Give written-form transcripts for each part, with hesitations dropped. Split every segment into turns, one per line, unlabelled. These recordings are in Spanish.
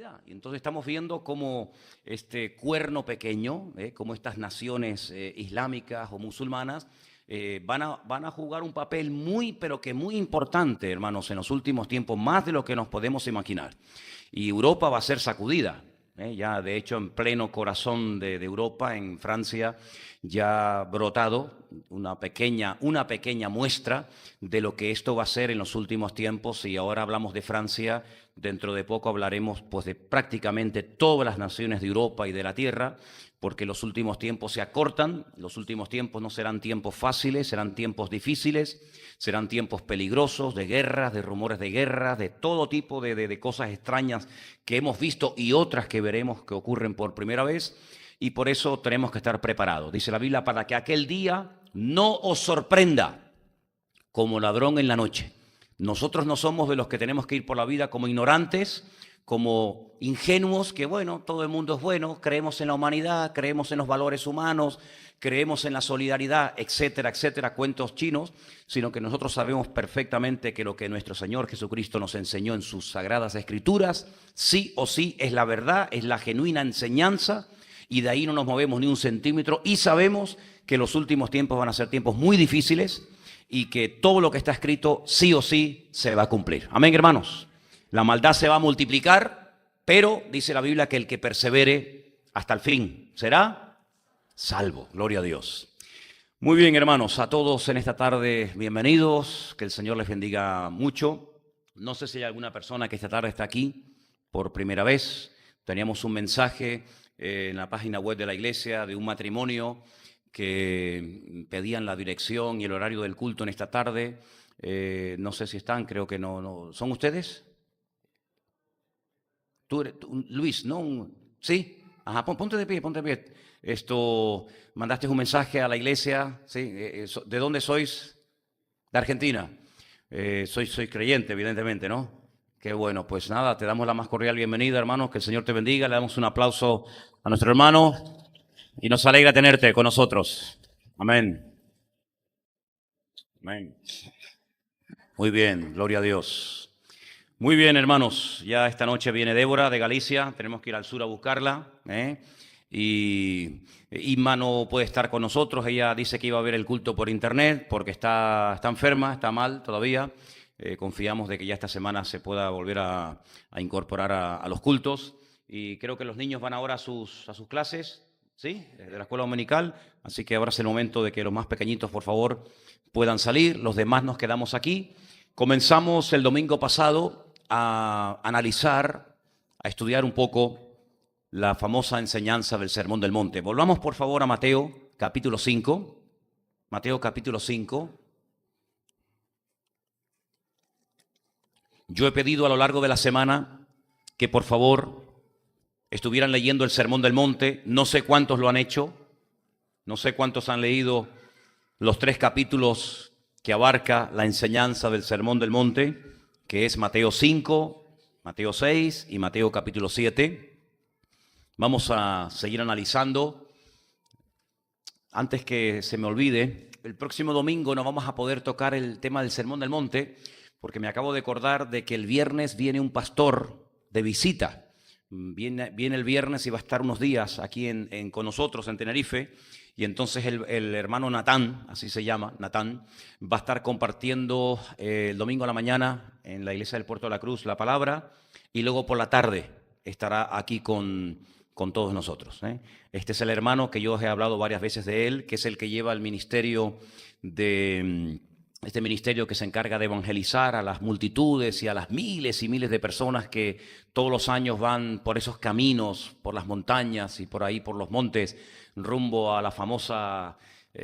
realidad. Y entonces estamos viendo cómo este cuerno pequeño, cómo estas naciones islámicas o musulmanas van a jugar un papel muy, pero que muy importante, hermanos, en los últimos tiempos, más de lo que nos podemos imaginar. Y Europa va a ser sacudida. Ya, de hecho, en pleno corazón de Europa, en Francia, ya ha brotado una pequeña muestra de lo que esto va a ser en los últimos tiempos. Y ahora hablamos de Francia, dentro de poco hablaremos pues, de prácticamente todas las naciones de Europa y de la Tierra, porque los últimos tiempos se acortan. Los últimos tiempos no serán tiempos fáciles, serán tiempos difíciles, serán tiempos peligrosos, de guerras, de rumores de guerras, de todo tipo de cosas extrañas que hemos visto y otras que veremos que ocurren por primera vez. Y por eso tenemos que estar preparados. Dice la Biblia, para que aquel día no os sorprenda como ladrón en la noche. Nosotros no somos de los que tenemos que ir por la vida como ignorantes, como ingenuos, que bueno, todo el mundo es bueno, creemos en la humanidad, creemos en los valores humanos, creemos en la solidaridad, etcétera, etcétera, cuentos chinos, sino que nosotros sabemos perfectamente que lo que nuestro Señor Jesucristo nos enseñó en sus sagradas escrituras, sí o sí es la verdad, es la genuina enseñanza, y de ahí no nos movemos ni un centímetro, y sabemos que los últimos tiempos van a ser tiempos muy difíciles y que todo lo que está escrito sí o sí se va a cumplir. Amén, hermanos. La maldad se va a multiplicar, pero dice la Biblia que el que persevere hasta el fin será salvo. Gloria a Dios. Muy bien, hermanos, a todos en esta tarde, bienvenidos. Que el Señor les bendiga mucho. No sé si hay alguna persona que esta tarde está aquí por primera vez. Teníamos un mensaje en la página web de la iglesia de un matrimonio que pedían la dirección y el horario del culto en esta tarde. No sé si están, creo que no. ¿Son ustedes? Luis, ¿no? ¿Sí? Ajá, ponte de pie, ponte de pie. Mandaste un mensaje a la iglesia, ¿sí? ¿De dónde sois? De Argentina. Soy creyente, evidentemente, ¿no? Qué bueno, pues nada, te damos la más cordial bienvenida, hermanos, que el Señor te bendiga. Le damos un aplauso a nuestro hermano y nos alegra tenerte con nosotros. Amén. Amén. Muy bien, gloria a Dios. Muy bien, hermanos, ya esta noche viene Débora de Galicia, tenemos que ir al sur a buscarla, y Inma no puede estar con nosotros, ella dice que iba a ver el culto por internet porque está enferma, está mal todavía. Confiamos de que ya esta semana se pueda volver a incorporar a los cultos, y creo que los niños van ahora a sus clases, ¿sí? De la escuela dominical, así que ahora es el momento de que los más pequeñitos, por favor, puedan salir, los demás nos quedamos aquí. Comenzamos el domingo pasado a analizar, a estudiar un poco la famosa enseñanza del Sermón del Monte. Volvamos por favor a Mateo capítulo 5. Mateo capítulo 5. Yo he pedido a lo largo de la semana que por favor estuvieran leyendo el Sermón del Monte. No sé cuántos lo han hecho, no sé cuántos han leído los 3 capítulos que abarca la enseñanza del Sermón del Monte, que es Mateo 5, Mateo 6 y Mateo capítulo 7. Vamos a seguir analizando. Antes que se me olvide, el próximo domingo no vamos a poder tocar el tema del Sermón del Monte, porque me acabo de acordar de que el viernes viene un pastor de visita. Viene el viernes y va a estar unos días aquí con nosotros en Tenerife. Y entonces el hermano Natán, así se llama, Natán, va a estar compartiendo el domingo a la mañana en la iglesia del Puerto de la Cruz la palabra, y luego por la tarde estará aquí con todos nosotros. Este es el hermano que yo os he hablado varias veces de él, que es el que lleva el ministerio este ministerio que se encarga de evangelizar a las multitudes y a las miles y miles de personas que todos los años van por esos caminos, por las montañas y por ahí por los montes, rumbo a la famosa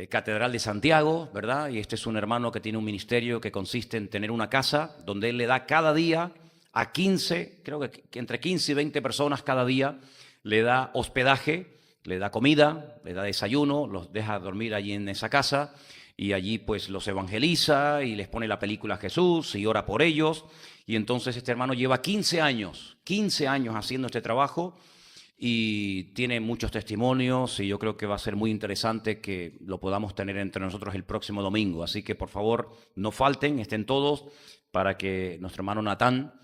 Catedral de Santiago, ¿verdad? Y este es un hermano que tiene un ministerio que consiste en tener una casa donde él le da cada día a 15, creo que entre 15 y 20 personas cada día, le da hospedaje, le da comida, le da desayuno, los deja dormir allí en esa casa, y allí pues los evangeliza y les pone la película a Jesús y ora por ellos. Y entonces este hermano lleva 15 años haciendo este trabajo, y tiene muchos testimonios, y yo creo que va a ser muy interesante que lo podamos tener entre nosotros el próximo domingo. Así que por favor no falten, estén todos, para que nuestro hermano Natán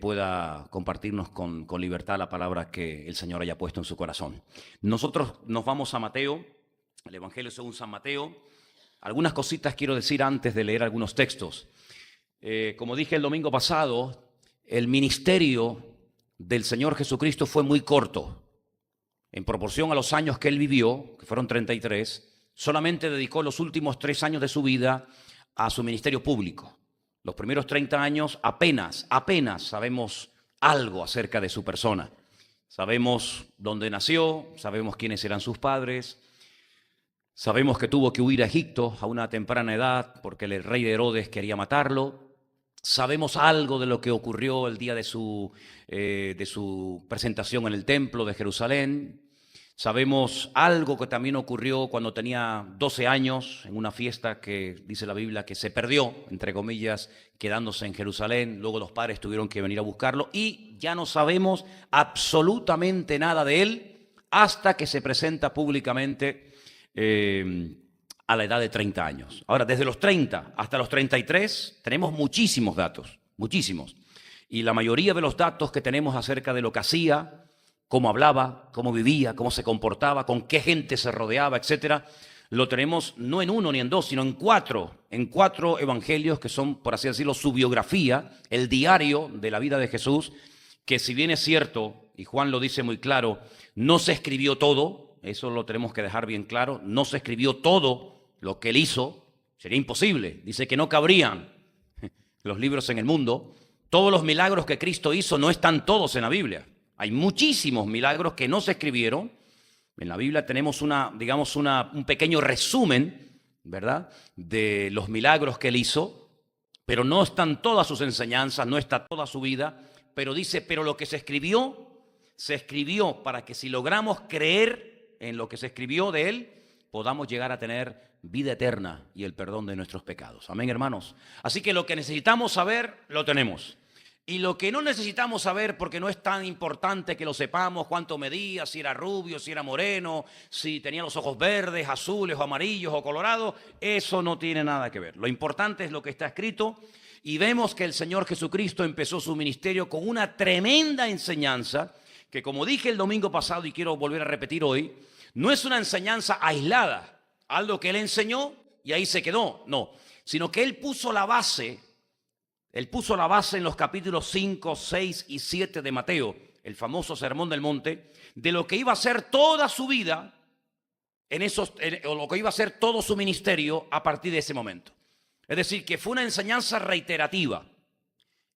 pueda compartirnos con libertad la palabra que el Señor haya puesto en su corazón. Nosotros nos vamos a Mateo, el Evangelio según San Mateo. Algunas cositas quiero decir antes de leer algunos textos. Como dije el domingo pasado, el ministerio del Señor Jesucristo fue muy corto. En proporción a los años que Él vivió, que fueron 33, solamente dedicó los últimos 3 años de su vida a su ministerio público. Los primeros 30 años apenas sabemos algo acerca de su persona. Sabemos dónde nació, sabemos quiénes eran sus padres, sabemos que tuvo que huir a Egipto a una temprana edad porque el rey de Herodes quería matarlo. Sabemos algo de lo que ocurrió el día de su presentación en el templo de Jerusalén. Sabemos algo que también ocurrió cuando tenía 12 años en una fiesta que dice la Biblia que se perdió, entre comillas, quedándose en Jerusalén. Luego los padres tuvieron que venir a buscarlo y ya no sabemos absolutamente nada de él hasta que se presenta públicamente a la edad de 30 años. Ahora, desde los 30 hasta los 33 tenemos muchísimos datos, muchísimos. Y la mayoría de los datos que tenemos acerca de lo que hacía, cómo hablaba, cómo vivía, cómo se comportaba, con qué gente se rodeaba, etcétera, lo tenemos no en 1 ni en 2, sino en 4 evangelios que son, por así decirlo, su biografía, el diario de la vida de Jesús, que si bien es cierto, y Juan lo dice muy claro, no se escribió todo, eso lo tenemos que dejar bien claro, no se escribió todo lo que él hizo, sería imposible, dice que no cabrían los libros en el mundo. Todos los milagros que Cristo hizo no están todos en la Biblia. Hay muchísimos milagros que no se escribieron. En la Biblia tenemos un pequeño resumen, ¿verdad?, de los milagros que él hizo, pero no están todas sus enseñanzas, no está toda su vida, pero dice, pero lo que se escribió para que si logramos creer en lo que se escribió de él, podamos llegar a tener vida eterna y el perdón de nuestros pecados. Amén, hermanos. Así que lo que necesitamos saber, lo tenemos. Y lo que no necesitamos saber, porque no es tan importante que lo sepamos, cuánto medía, si era rubio, si era moreno, si tenía los ojos verdes, azules o amarillos o colorados, eso no tiene nada que ver. Lo importante es lo que está escrito y vemos que el Señor Jesucristo empezó su ministerio con una tremenda enseñanza que, como dije el domingo pasado y quiero volver a repetir hoy, no es una enseñanza aislada, algo que Él enseñó y ahí se quedó, no, sino que Él puso la base. Él puso la base en los capítulos 5, 6 y 7 de Mateo, el famoso Sermón del Monte, de lo que iba a ser toda su vida, o lo que iba a ser todo su ministerio a partir de ese momento. Es decir, que fue una enseñanza reiterativa.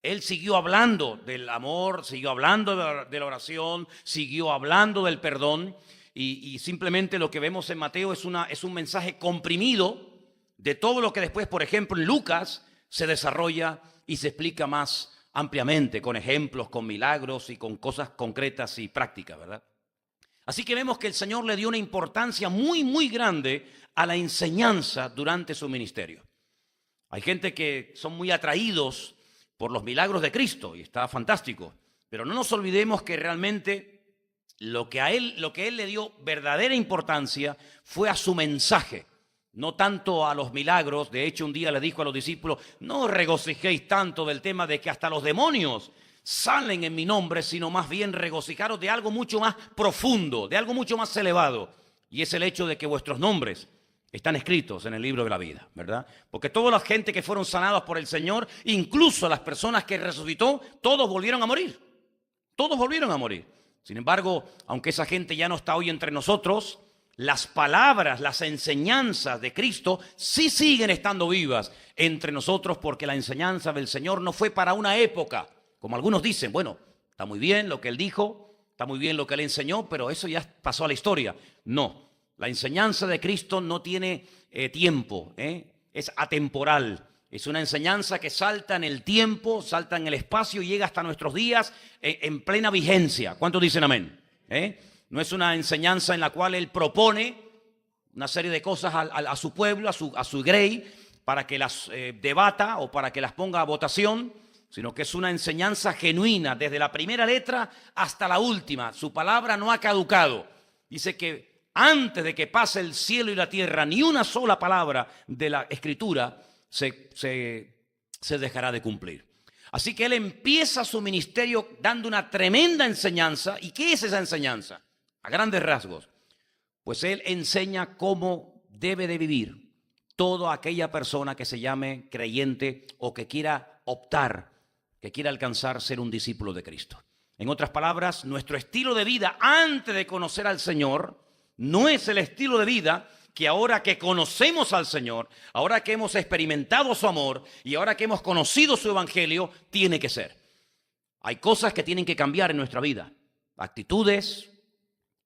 Él siguió hablando del amor, siguió hablando de la oración, siguió hablando del perdón, y simplemente lo que vemos en Mateo es un mensaje comprimido de todo lo que después, por ejemplo, en Lucas se desarrolla y se explica más ampliamente, con ejemplos, con milagros y con cosas concretas y prácticas, ¿verdad? Así que vemos que el Señor le dio una importancia muy, muy grande a la enseñanza durante su ministerio. Hay gente que son muy atraídos por los milagros de Cristo y está fantástico, pero no nos olvidemos que realmente lo que a Él le dio verdadera importancia fue a su mensaje. No tanto a los milagros. De hecho, un día le dijo a los discípulos, no os regocijéis tanto del tema de que hasta los demonios salen en mi nombre, sino más bien regocijaros de algo mucho más profundo, de algo mucho más elevado. Y es el hecho de que vuestros nombres están escritos en el libro de la vida, ¿verdad? Porque toda la gente que fueron sanadas por el Señor, incluso las personas que resucitó, todos volvieron a morir. Todos volvieron a morir. Sin embargo, aunque esa gente ya no está hoy entre nosotros, las palabras, las enseñanzas de Cristo sí siguen estando vivas entre nosotros, porque la enseñanza del Señor no fue para una época, como algunos dicen. Bueno, está muy bien lo que Él dijo, está muy bien lo que Él enseñó, pero eso ya pasó a la historia. No, la enseñanza de Cristo no tiene tiempo, es atemporal. Es una enseñanza que salta en el tiempo, salta en el espacio y llega hasta nuestros días en plena vigencia. ¿Cuántos dicen amén? No es una enseñanza en la cual Él propone una serie de cosas a su pueblo, a su grey, para que las debata o para que las ponga a votación, sino que es una enseñanza genuina, desde la primera letra hasta la última. Su palabra no ha caducado. Dice que antes de que pase el cielo y la tierra, ni una sola palabra de la Escritura se dejará de cumplir. Así que él empieza su ministerio dando una tremenda enseñanza. ¿Y qué es esa enseñanza? A grandes rasgos. Pues él enseña cómo debe de vivir toda aquella persona que se llame creyente o que quiera optar, que quiera alcanzar ser un discípulo de Cristo. En otras palabras, nuestro estilo de vida antes de conocer al Señor no es el estilo de vida que ahora que conocemos al Señor, ahora que hemos experimentado su amor y ahora que hemos conocido su evangelio, tiene que ser. Hay cosas que tienen que cambiar en nuestra vida. Actitudes,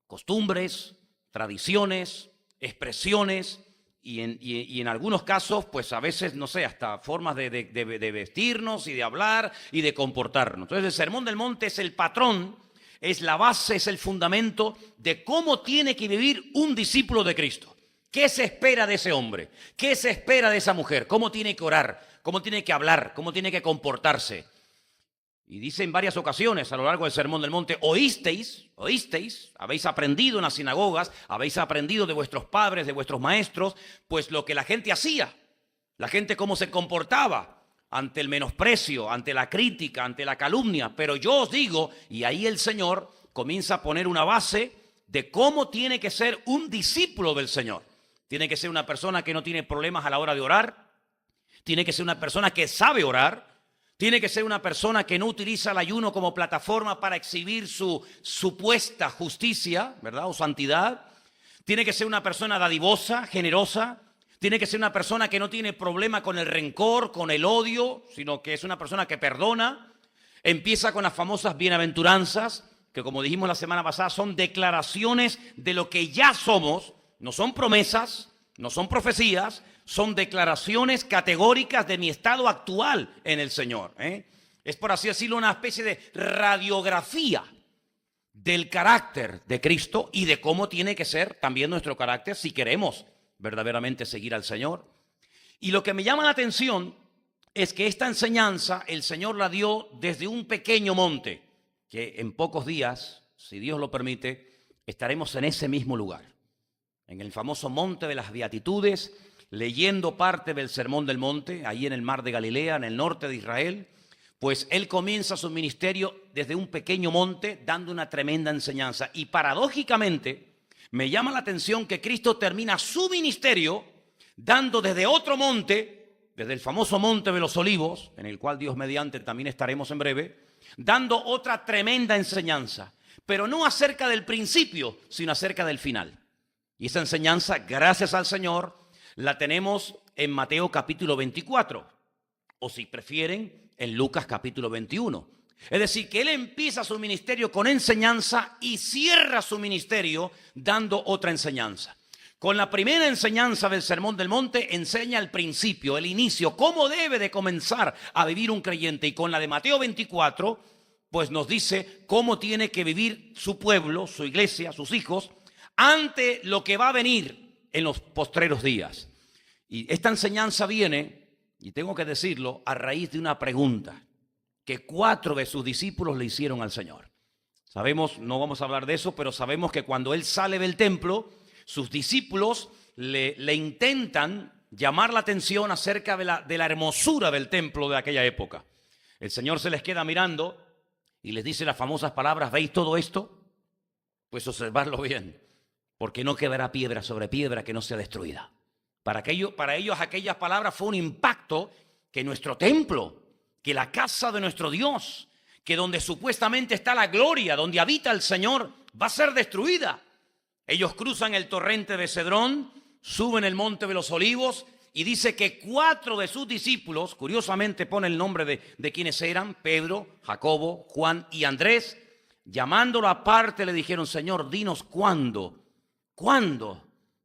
costumbres, tradiciones, expresiones y en algunos casos, pues a veces, no sé, hasta formas de vestirnos y de hablar y de comportarnos. Entonces el Sermón del Monte es el patrón, es la base, es el fundamento de cómo tiene que vivir un discípulo de Cristo. ¿Qué se espera de ese hombre? ¿Qué se espera de esa mujer? ¿Cómo tiene que orar? ¿Cómo tiene que hablar? ¿Cómo tiene que comportarse? Y dice en varias ocasiones a lo largo del Sermón del Monte, oísteis, habéis aprendido en las sinagogas, habéis aprendido de vuestros padres, de vuestros maestros, pues lo que la gente hacía, la gente cómo se comportaba ante el menosprecio, ante la crítica, ante la calumnia. Pero yo os digo, y ahí el Señor comienza a poner una base de cómo tiene que ser un discípulo del Señor. Tiene que ser una persona que no tiene problemas a la hora de orar. Tiene que ser una persona que sabe orar. Tiene que ser una persona que no utiliza el ayuno como plataforma para exhibir su supuesta justicia, ¿verdad? O santidad. Tiene que ser una persona dadivosa, generosa. Tiene que ser una persona que no tiene problema con el rencor, con el odio, sino que es una persona que perdona. Empieza con las famosas bienaventuranzas, que como dijimos la semana pasada, son declaraciones de lo que ya somos. No son promesas, no son profecías, son declaraciones categóricas de mi estado actual en el Señor. Es, por así decirlo, una especie de radiografía del carácter de Cristo y de cómo tiene que ser también nuestro carácter si queremos verdaderamente seguir al Señor. Y lo que me llama la atención es que esta enseñanza el Señor la dio desde un pequeño monte, que en pocos días, si Dios lo permite, estaremos en ese mismo lugar. En el famoso Monte de las Beatitudes, leyendo parte del Sermón del Monte, ahí en el Mar de Galilea, en el norte de Israel, pues él comienza su ministerio desde un pequeño monte, dando una tremenda enseñanza. Y paradójicamente, me llama la atención que Cristo termina su ministerio dando desde otro monte, desde el famoso Monte de los Olivos, en el cual Dios mediante también estaremos en breve, dando otra tremenda enseñanza, pero no acerca del principio, sino acerca del final. Y esa enseñanza, gracias al Señor, la tenemos en Mateo capítulo 24, o si prefieren, en Lucas capítulo 21. Es decir, que él empieza su ministerio con enseñanza y cierra su ministerio dando otra enseñanza. Con la primera enseñanza del Sermón del Monte enseña el principio, el inicio, cómo debe de comenzar a vivir un creyente. Y con la de Mateo 24, pues nos dice cómo tiene que vivir su pueblo, su iglesia, sus hijos, ante lo que va a venir en los postreros días. Y esta enseñanza viene, y tengo que decirlo, a raíz de una pregunta que 4 de sus discípulos le hicieron al Señor. Sabemos, no vamos a hablar de eso, pero sabemos que cuando él sale del templo, sus discípulos le intentan llamar la atención acerca de la hermosura del templo de aquella época. El Señor se les queda mirando y les dice las famosas palabras, ¿veis todo esto? Pues observadlo bien, porque no quedará piedra sobre piedra que no sea destruida. Para ellos aquellas palabras fue un impacto que nuestro templo, que la casa de nuestro Dios, que donde supuestamente está la gloria, donde habita el Señor, va a ser destruida. Ellos cruzan el torrente de Cedrón, suben el monte de los Olivos y dice que 4 de sus discípulos, curiosamente pone el nombre de quienes eran, Pedro, Jacobo, Juan y Andrés, llamándolo aparte le dijeron, Señor, dinos cuándo,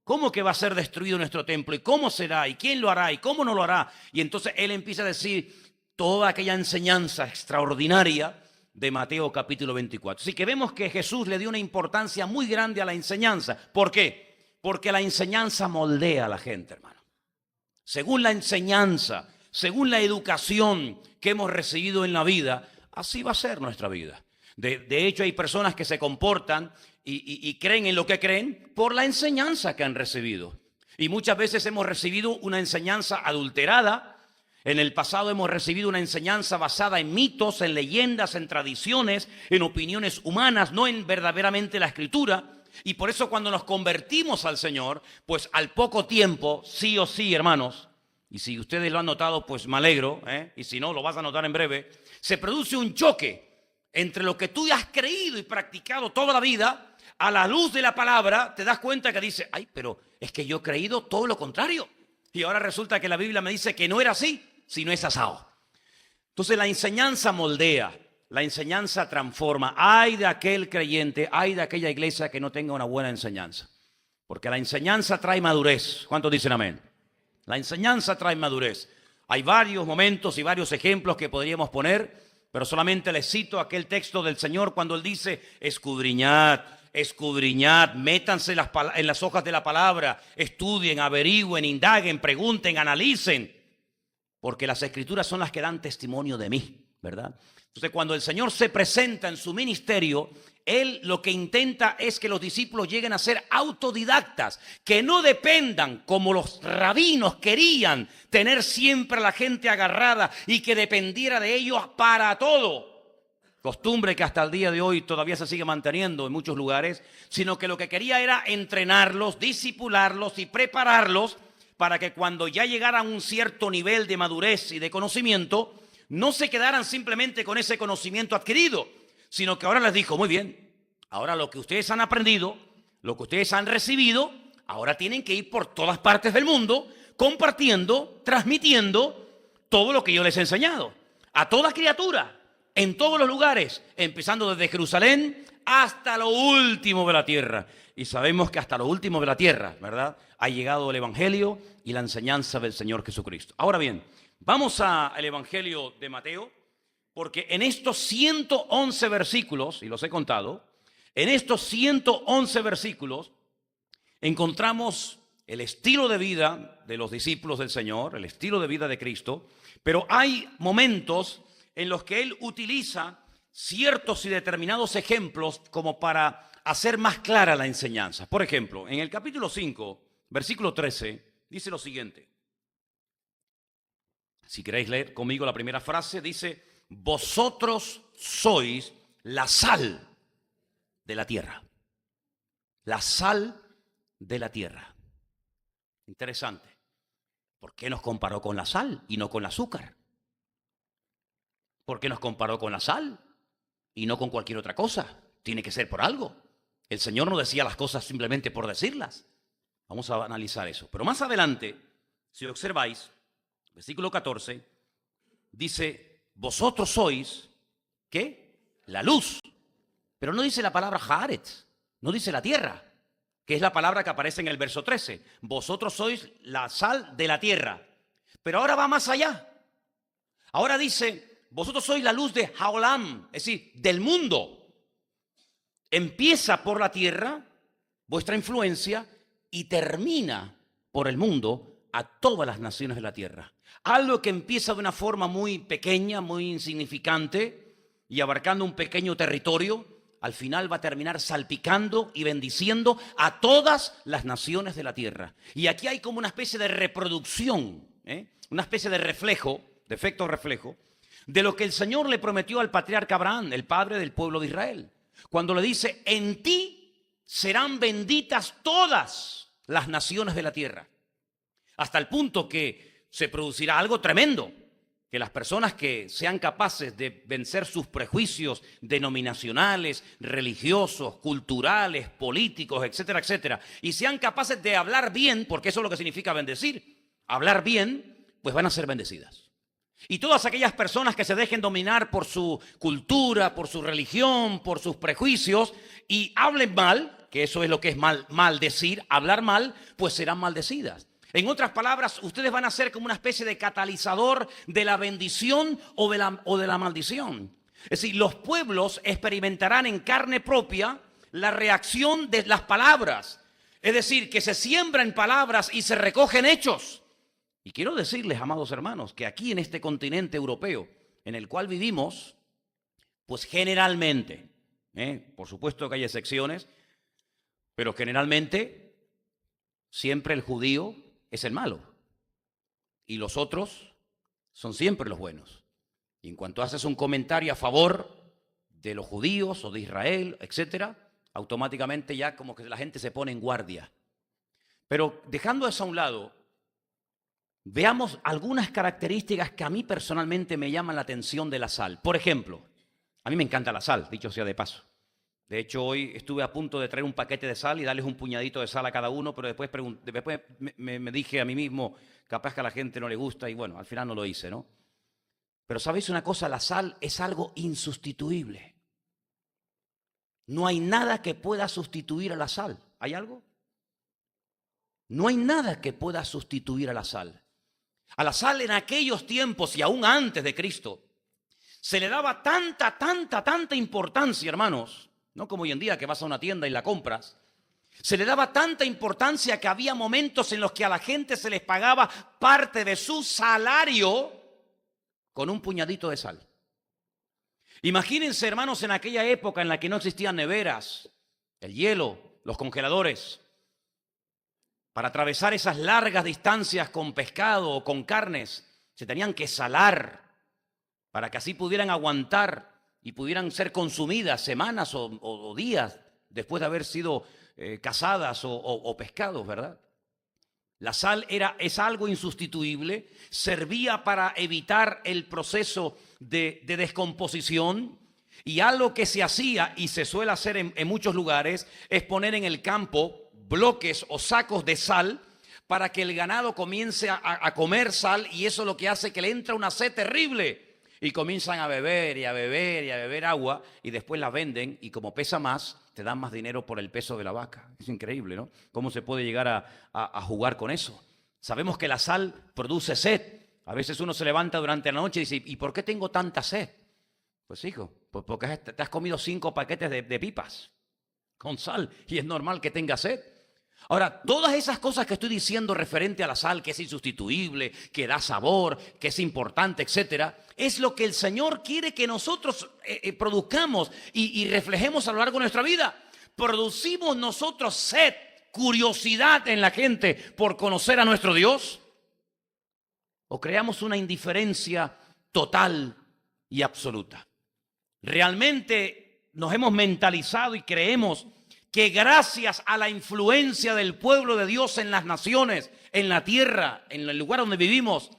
¿cómo que va a ser destruido nuestro templo? ¿Y cómo será? ¿Y quién lo hará? ¿Y cómo no lo hará? Y entonces él empieza a decir toda aquella enseñanza extraordinaria de Mateo capítulo 24. Así que vemos que Jesús le dio una importancia muy grande a la enseñanza. ¿Por qué? Porque la enseñanza moldea a la gente, hermano. Según la enseñanza, según la educación que hemos recibido en la vida, así va a ser nuestra vida. De hecho, hay personas que se comportan y creen en lo que creen por la enseñanza que han recibido. Y muchas veces hemos recibido una enseñanza adulterada En el pasado hemos recibido una enseñanza basada en mitos, en leyendas, en tradiciones, en opiniones humanas, no en verdaderamente la Escritura. Y por eso cuando nos convertimos al Señor, pues al poco tiempo, sí o sí, hermanos, y si ustedes lo han notado, pues me alegro, y si no, lo vas a notar en breve, se produce un choque entre lo que tú has creído y practicado toda la vida. A la luz de la palabra te das cuenta que dice, ay, pero es que yo he creído todo lo contrario. Y ahora resulta que la Biblia me dice que no era así, sino es asado. Entonces la enseñanza moldea, la enseñanza transforma. Ay de aquel creyente, ay de aquella iglesia que no tenga una buena enseñanza. Porque la enseñanza trae madurez. ¿Cuántos dicen amén? La enseñanza trae madurez. Hay varios momentos y varios ejemplos que podríamos poner, pero solamente les cito aquel texto del Señor cuando Él dice, escudriñad, escudriñad, métanse en las hojas de la palabra, estudien, averigüen, indaguen, pregunten, analicen, porque las Escrituras son las que dan testimonio de mí, ¿verdad? Entonces, cuando el Señor se presenta en su ministerio, Él lo que intenta es que los discípulos lleguen a ser autodidactas, que no dependan como los rabinos querían tener siempre a la gente agarrada y que dependiera de ellos para todo. Costumbre que hasta el día de hoy todavía se sigue manteniendo en muchos lugares, sino que lo que quería era entrenarlos, disipularlos y prepararlos para que cuando ya llegaran a un cierto nivel de madurez y de conocimiento, no se quedaran simplemente con ese conocimiento adquirido, sino que ahora les dijo, muy bien, ahora lo que ustedes han aprendido, lo que ustedes han recibido, ahora tienen que ir por todas partes del mundo, compartiendo, transmitiendo todo lo que yo les he enseñado, a toda criatura, en todos los lugares, empezando desde Jerusalén hasta lo último de la tierra. Y sabemos que hasta lo último de la tierra, ¿verdad?, ha llegado el Evangelio y la enseñanza del Señor Jesucristo. Ahora bien, vamos al Evangelio de Mateo, porque en estos 111 versículos, y los he contado, en estos 111 versículos encontramos el estilo de vida de los discípulos del Señor, el estilo de vida de Cristo, pero hay momentos en los que Él utiliza ciertos y determinados ejemplos como para hacer más clara la enseñanza. Por ejemplo, en el capítulo 5, versículo 13, dice lo siguiente. Si queréis leer conmigo la primera frase, dice, vosotros sois la sal de la tierra. La sal de la tierra. Interesante. ¿Por qué nos comparó con la sal y no con el azúcar? ¿Por qué nos comparó con la sal y no con cualquier otra cosa? Tiene que ser por algo. El Señor no decía las cosas simplemente por decirlas. Vamos a analizar eso. Pero más adelante, si observáis, versículo 14, dice, vosotros sois, ¿qué? La luz. Pero no dice la palabra Haaretz, no dice la tierra, que es la palabra que aparece en el verso 13. Vosotros sois la sal de la tierra. Pero ahora va más allá. Ahora dice, vosotros sois la luz de Haolam, es decir, del mundo. Empieza por la tierra, vuestra influencia, y termina por el mundo a todas las naciones de la tierra. Algo que empieza de una forma muy pequeña, muy insignificante y abarcando un pequeño territorio, al final va a terminar salpicando y bendiciendo a todas las naciones de la tierra. Y aquí hay como una especie de reproducción, una especie de reflejo, de efecto reflejo, de lo que el Señor le prometió al patriarca Abraham, el padre del pueblo de Israel, cuando le dice, en ti serán benditas todas las naciones de la tierra. Hasta el punto que se producirá algo tremendo, que las personas que sean capaces de vencer sus prejuicios denominacionales, religiosos, culturales, políticos, etcétera, etcétera, y sean capaces de hablar bien, porque eso es lo que significa bendecir, hablar bien, pues van a ser bendecidas. Y todas aquellas personas que se dejen dominar por su cultura, por su religión, por sus prejuicios y hablen mal, que eso es lo que es maldecir, hablar mal, pues serán maldecidas. En otras palabras, ustedes van a ser como una especie de catalizador de la bendición o de la maldición. Es decir, los pueblos experimentarán en carne propia la reacción de las palabras. Es decir, que se siembran palabras y se recogen hechos. Y quiero decirles, amados hermanos, que aquí en este continente europeo en el cual vivimos, pues generalmente, por supuesto que hay excepciones, pero generalmente siempre el judío es el malo y los otros son siempre los buenos. Y en cuanto haces un comentario a favor de los judíos o de Israel, etcétera, automáticamente ya como que la gente se pone en guardia. Pero dejando eso a un lado, veamos algunas características que a mí personalmente me llaman la atención de la sal. Por ejemplo, a mí me encanta la sal, dicho sea de paso. De hecho, hoy estuve a punto de traer un paquete de sal y darles un puñadito de sal a cada uno, pero después me dije a mí mismo, capaz que a la gente no le gusta y bueno, al final no lo hice, ¿no? Pero ¿sabéis una cosa? La sal es algo insustituible. No hay nada que pueda sustituir a la sal. ¿Hay algo? No hay nada que pueda sustituir a la sal. A la sal en aquellos tiempos y aún antes de Cristo se le daba tanta importancia, hermanos, no como hoy en día que vas a una tienda y la compras. Se le daba tanta importancia que había momentos en los que a la gente se les pagaba parte de su salario con un puñadito de sal. Imagínense, hermanos, en aquella época en la que no existían neveras, el hielo, los congeladores. Para atravesar esas largas distancias con pescado o con carnes, se tenían que salar para que así pudieran aguantar y pudieran ser consumidas semanas o días después de haber sido cazadas o pescados, ¿verdad? La sal es algo insustituible, servía para evitar el proceso de descomposición, y algo que se hacía y se suele hacer en muchos lugares es poner en el campo bloques o sacos de sal para que el ganado comience a comer sal, y eso es lo que hace que le entra una sed terrible. Y comienzan a beber y a beber y a beber agua, y después la venden, y como pesa más, te dan más dinero por el peso de la vaca. Es increíble, ¿no? ¿Cómo se puede llegar a jugar con eso? Sabemos que la sal produce sed. A veces uno se levanta durante la noche y dice, ¿y por qué tengo tanta sed? Pues hijo, pues porque te has comido 5 paquetes de pipas con sal, y es normal que tengas sed. Ahora, todas esas cosas que estoy diciendo referente a la sal, que es insustituible, que da sabor, que es importante, etcétera, es lo que el Señor quiere que nosotros produzcamos y reflejemos a lo largo de nuestra vida. ¿Producimos nosotros sed, curiosidad en la gente por conocer a nuestro Dios? ¿O creamos una indiferencia total y absoluta? Realmente nos hemos mentalizado y creemos que gracias a la influencia del pueblo de Dios en las naciones, en la tierra, en el lugar donde vivimos,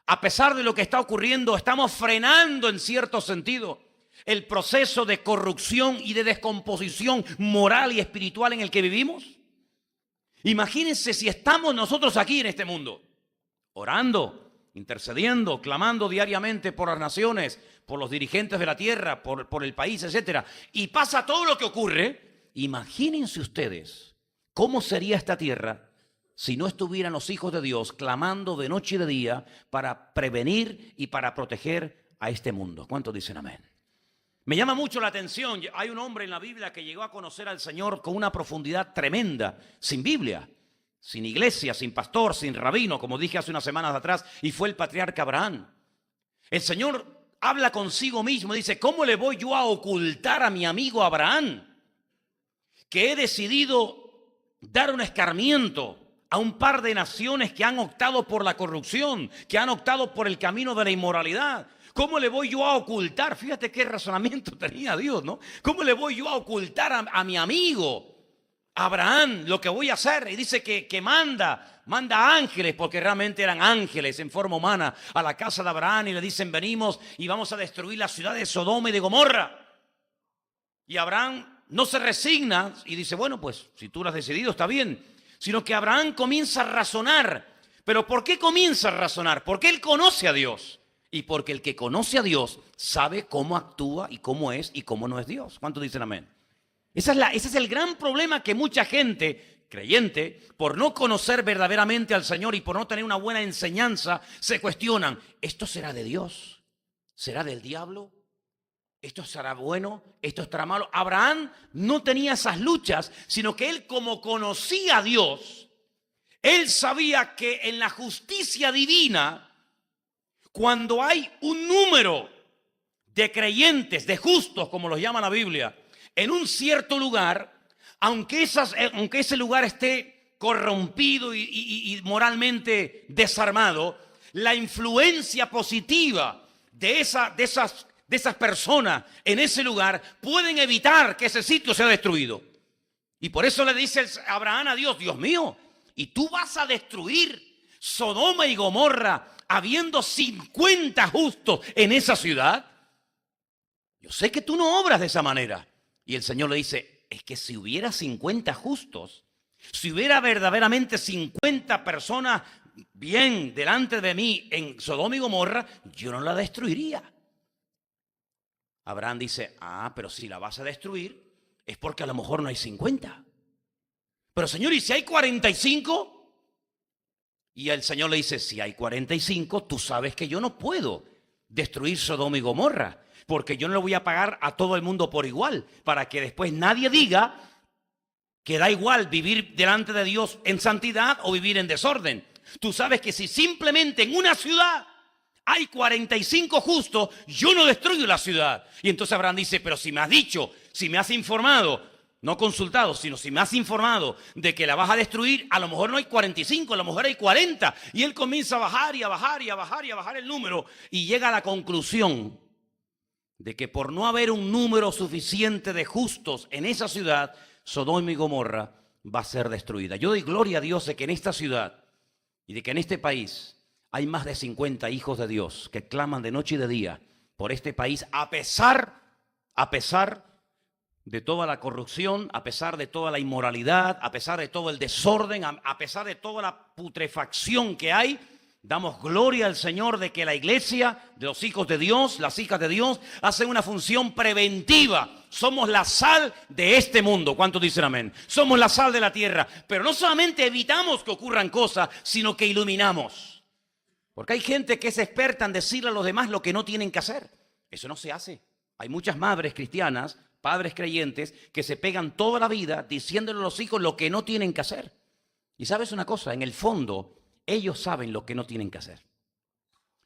a pesar de lo que está ocurriendo, estamos frenando en cierto sentido el proceso de corrupción y de descomposición moral y espiritual en el que vivimos. Imagínense si estamos nosotros aquí en este mundo, orando, intercediendo, clamando diariamente por las naciones, por los dirigentes de la tierra, por el país, etcétera, y pasa todo lo que ocurre. Imagínense ustedes cómo sería esta tierra si no estuvieran los hijos de Dios clamando de noche y de día para prevenir y para proteger a este mundo. ¿Cuántos dicen amén? Me llama mucho la atención, hay un hombre en la Biblia que llegó a conocer al Señor con una profundidad tremenda, sin Biblia, sin iglesia, sin pastor, sin rabino, como dije hace unas semanas atrás, y fue el patriarca Abraham. El Señor habla consigo mismo, dice, ¿cómo le voy yo a ocultar a mi amigo Abraham que he decidido dar un escarmiento a un par de naciones que han optado por la corrupción, que han optado por el camino de la inmoralidad? ¿Cómo le voy yo a ocultar? Fíjate qué razonamiento tenía Dios, ¿no? ¿Cómo le voy yo a ocultar a mi amigo Abraham lo que voy a hacer? Y dice que manda ángeles, porque realmente eran ángeles en forma humana, a la casa de Abraham, y le dicen, venimos y vamos a destruir la ciudad de Sodoma y de Gomorra. Y Abraham no se resigna y dice, bueno, pues si tú lo has decidido está bien, sino que Abraham comienza a razonar. ¿Pero por qué comienza a razonar? Porque él conoce a Dios, y porque el que conoce a Dios sabe cómo actúa y cómo es y cómo no es Dios. ¿Cuántos dicen amén? Ese es el gran problema que mucha gente creyente, por no conocer verdaderamente al Señor y por no tener una buena enseñanza, se cuestionan, ¿esto será de Dios? ¿Será del diablo? ¿Esto será bueno? ¿Esto estará malo? Abraham no tenía esas luchas, sino que él, como conocía a Dios, él sabía que en la justicia divina, cuando hay un número de creyentes, de justos, como los llama la Biblia, en un cierto lugar, aunque ese lugar esté corrompido y moralmente desarmado, la influencia positiva de esas personas en ese lugar pueden evitar que ese sitio sea destruido. Y por eso le dice Abraham a Dios, Dios mío, ¿y tú vas a destruir Sodoma y Gomorra habiendo 50 justos en esa ciudad? Yo sé que tú no obras de esa manera. Y el Señor le dice, es que si hubiera 50 justos, si hubiera verdaderamente 50 personas bien delante de mí en Sodoma y Gomorra, yo no la destruiría. Abraham dice, pero si la vas a destruir es porque a lo mejor no hay 50. Pero Señor, ¿y si hay 45? Y el Señor le dice, si hay 45, tú sabes que yo no puedo destruir Sodoma y Gomorra, porque yo no le voy a pagar a todo el mundo por igual, para que después nadie diga que da igual vivir delante de Dios en santidad o vivir en desorden. Tú sabes que si simplemente en una ciudad hay 45 justos, yo no destruyo la ciudad. Y entonces Abraham dice, pero si me has dicho, si me has informado, no consultado, sino si me has informado de que la vas a destruir, a lo mejor no hay 45, a lo mejor hay 40. Y él comienza a bajar y a bajar y a bajar y a bajar el número y llega a la conclusión de que por no haber un número suficiente de justos en esa ciudad, Sodoma y Gomorra va a ser destruida. Yo doy gloria a Dios de que en esta ciudad y de que en este país hay más de 50 hijos de Dios que claman de noche y de día por este país, a pesar de toda la corrupción, a pesar de toda la inmoralidad, a pesar de todo el desorden, a pesar de toda la putrefacción que hay. Damos gloria al Señor de que la iglesia de los hijos de Dios, las hijas de Dios, hacen una función preventiva. Somos la sal de este mundo. ¿Cuántos dicen amén? Somos la sal de la tierra. Pero no solamente evitamos que ocurran cosas, sino que iluminamos. Porque hay gente que es experta en decirle a los demás lo que no tienen que hacer. Eso no se hace. Hay muchas madres cristianas, padres creyentes, que se pegan toda la vida diciéndole a los hijos lo que no tienen que hacer. Y sabes una cosa, en el fondo, ellos saben lo que no tienen que hacer.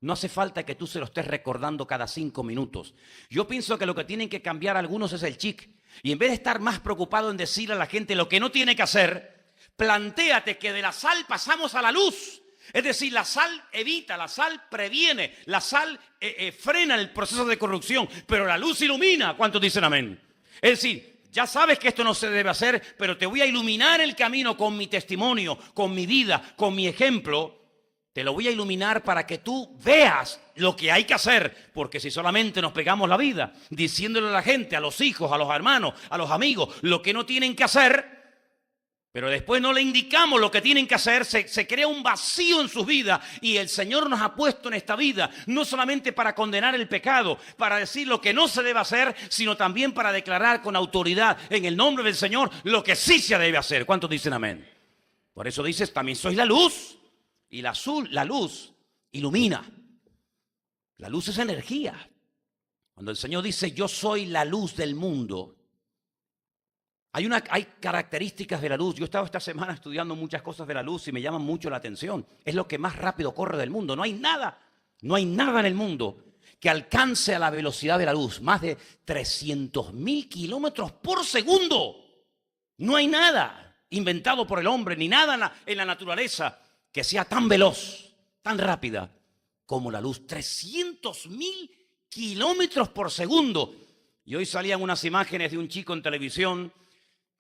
No hace falta que tú se lo estés recordando cada 5 minutos. Yo pienso que lo que tienen que cambiar algunos es el chip. Y en vez de estar más preocupado en decirle a la gente lo que no tiene que hacer, plantéate que de la sal pasamos a la luz. Es decir, la sal evita, la sal previene, la sal frena el proceso de corrupción, pero la luz ilumina. ¿Cuántos dicen amén? Es decir, ya sabes que esto no se debe hacer, pero te voy a iluminar el camino con mi testimonio, con mi vida, con mi ejemplo. Te lo voy a iluminar para que tú veas lo que hay que hacer, porque si solamente nos pegamos la vida diciéndole a la gente, a los hijos, a los hermanos, a los amigos, lo que no tienen que hacer, pero después no le indicamos lo que tienen que hacer, se crea un vacío en sus vidas. Y el Señor nos ha puesto en esta vida no solamente para condenar el pecado, para decir lo que no se debe hacer, sino también para declarar con autoridad en el nombre del Señor lo que sí se debe hacer. ¿Cuántos dicen amén? Por eso dices, también sois la luz. Y la luz ilumina. La luz es energía. Cuando el Señor dice, yo soy la luz del mundo, hay características de la luz. Yo he estado esta semana estudiando muchas cosas de la luz y me llaman mucho la atención. Es lo que más rápido corre del mundo. No hay nada en el mundo que alcance a la velocidad de la luz. Más de 300.000 kilómetros por segundo. No hay nada inventado por el hombre, ni nada en la naturaleza que sea tan veloz, tan rápida como la luz. 300.000 kilómetros por segundo. Y hoy salían unas imágenes de un chico en televisión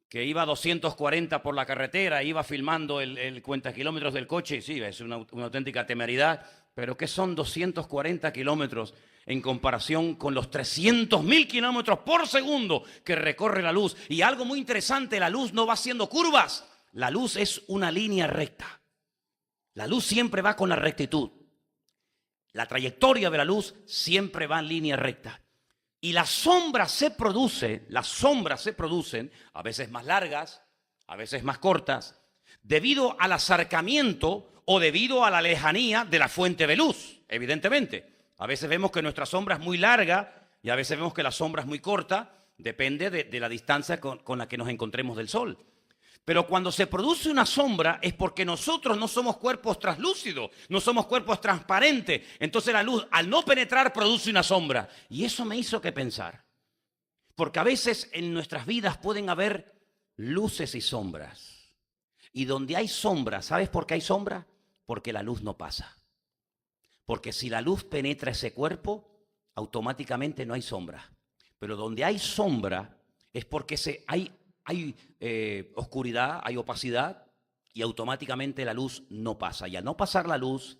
que iba a 240 por la carretera, iba filmando el cuenta kilómetros del coche. Sí, es una auténtica temeridad, pero ¿qué son 240 kilómetros en comparación con los 300.000 kilómetros por segundo que recorre la luz? Y algo muy interesante, la luz no va haciendo curvas, la luz es una línea recta. La luz siempre va con la rectitud. La trayectoria de la luz siempre va en línea recta. Y las sombras se producen, a veces más largas, a veces más cortas, debido al acercamiento o debido a la lejanía de la fuente de luz, evidentemente. A veces vemos que nuestra sombra es muy larga y a veces vemos que la sombra es muy corta, depende de la distancia con la que nos encontremos del sol. Pero cuando se produce una sombra es porque nosotros no somos cuerpos translúcidos, no somos cuerpos transparentes. Entonces la luz, al no penetrar, produce una sombra. Y eso me hizo que pensar. Porque a veces en nuestras vidas pueden haber luces y sombras. Y donde hay sombra, ¿sabes por qué hay sombra? Porque la luz no pasa. Porque si la luz penetra ese cuerpo, automáticamente no hay sombra. Pero donde hay sombra es porque hay oscuridad, hay opacidad y automáticamente la luz no pasa. Y al no pasar la luz,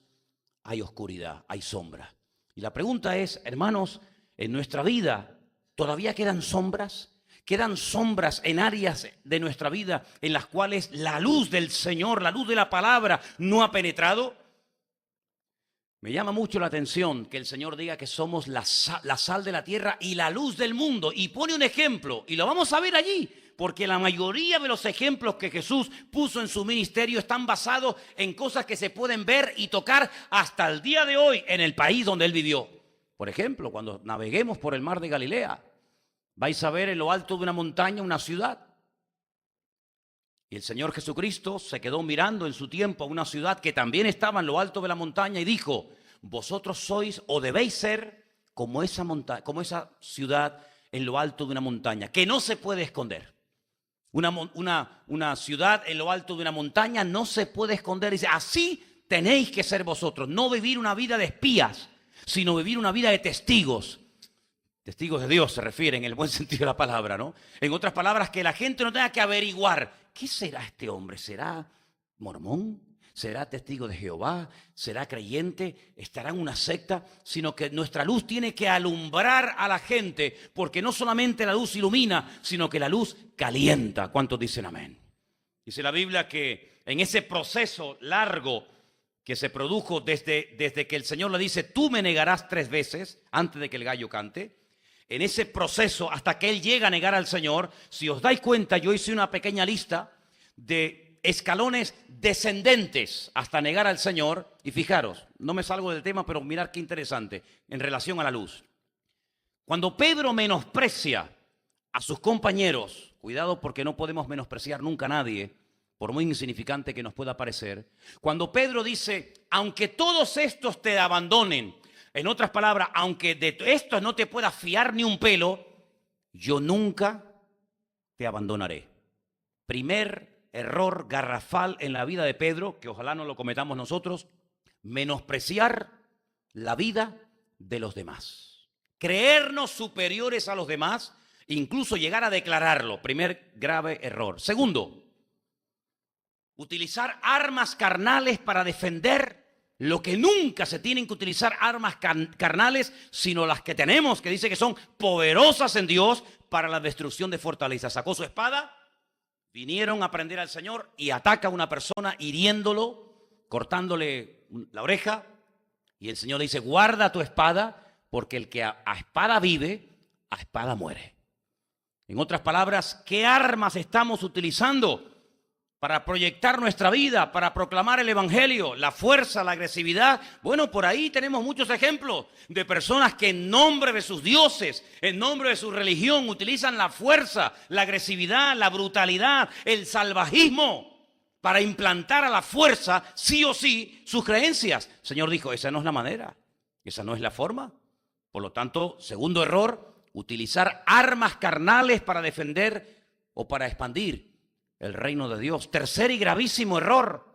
hay oscuridad, hay sombra. Y la pregunta es, hermanos, en nuestra vida, ¿todavía quedan sombras? ¿Quedan sombras en áreas de nuestra vida en las cuales la luz del Señor, la luz de la palabra, no ha penetrado? Me llama mucho la atención que el Señor diga que somos la sal de la tierra y la luz del mundo. Y pone un ejemplo, y lo vamos a ver allí, porque la mayoría de los ejemplos que Jesús puso en su ministerio están basados en cosas que se pueden ver y tocar hasta el día de hoy en el país donde Él vivió. Por ejemplo, cuando naveguemos por el mar de Galilea, vais a ver en lo alto de una montaña una ciudad. Y el Señor Jesucristo se quedó mirando en su tiempo a una ciudad que también estaba en lo alto de la montaña y dijo: vosotros sois o debéis ser como esa ciudad en lo alto de una montaña, que no se puede esconder. Una ciudad en lo alto de una montaña no se puede esconder. Dice, así tenéis que ser vosotros. No vivir una vida de espías, sino vivir una vida de testigos. Testigos de Dios se refiere en el buen sentido de la palabra, ¿no? En otras palabras, que la gente no tenga que averiguar, ¿qué será este hombre? ¿Será mormón? ¿Será testigo de Jehová? ¿Será creyente? ¿Estará en una secta? Sino que nuestra luz tiene que alumbrar a la gente, porque no solamente la luz ilumina, sino que la luz calienta. ¿Cuántos dicen amén? Dice la Biblia que en ese proceso largo que se produjo desde que el Señor le dice, tú me negarás 3 veces antes de que el gallo cante, en ese proceso hasta que Él llega a negar al Señor, si os dais cuenta, yo hice una pequeña lista de escalones descendentes hasta negar al Señor. Y fijaros, no me salgo del tema, pero mirad qué interesante en relación a la luz. Cuando Pedro menosprecia a sus compañeros, cuidado porque no podemos menospreciar nunca a nadie, por muy insignificante que nos pueda parecer. Cuando Pedro dice, aunque todos estos te abandonen, en otras palabras, aunque de estos no te puedas fiar ni un pelo, yo nunca te abandonaré. Primer error garrafal en la vida de Pedro, que ojalá no lo cometamos nosotros, menospreciar la vida de los demás. Creernos superiores a los demás, incluso llegar a declararlo. Primer grave error. Segundo, utilizar armas carnales para defender lo que nunca se tienen que utilizar armas carnales, sino las que tenemos, que dice que son poderosas en Dios para la destrucción de fortalezas. Sacó su espada, vinieron a prender al Señor y ataca a una persona hiriéndolo, cortándole la oreja. Y el Señor le dice, guarda tu espada, porque el que a espada vive, a espada muere. En otras palabras, ¿qué armas estamos utilizando para proyectar nuestra vida, para proclamar el evangelio? La fuerza, la agresividad. Bueno, por ahí tenemos muchos ejemplos de personas que en nombre de sus dioses, en nombre de su religión, utilizan la fuerza, la agresividad, la brutalidad, el salvajismo para implantar a la fuerza, sí o sí, sus creencias. El Señor dijo, esa no es la manera, esa no es la forma. Por lo tanto, segundo error, utilizar armas carnales para defender o para expandir el reino de Dios. Tercer y gravísimo error,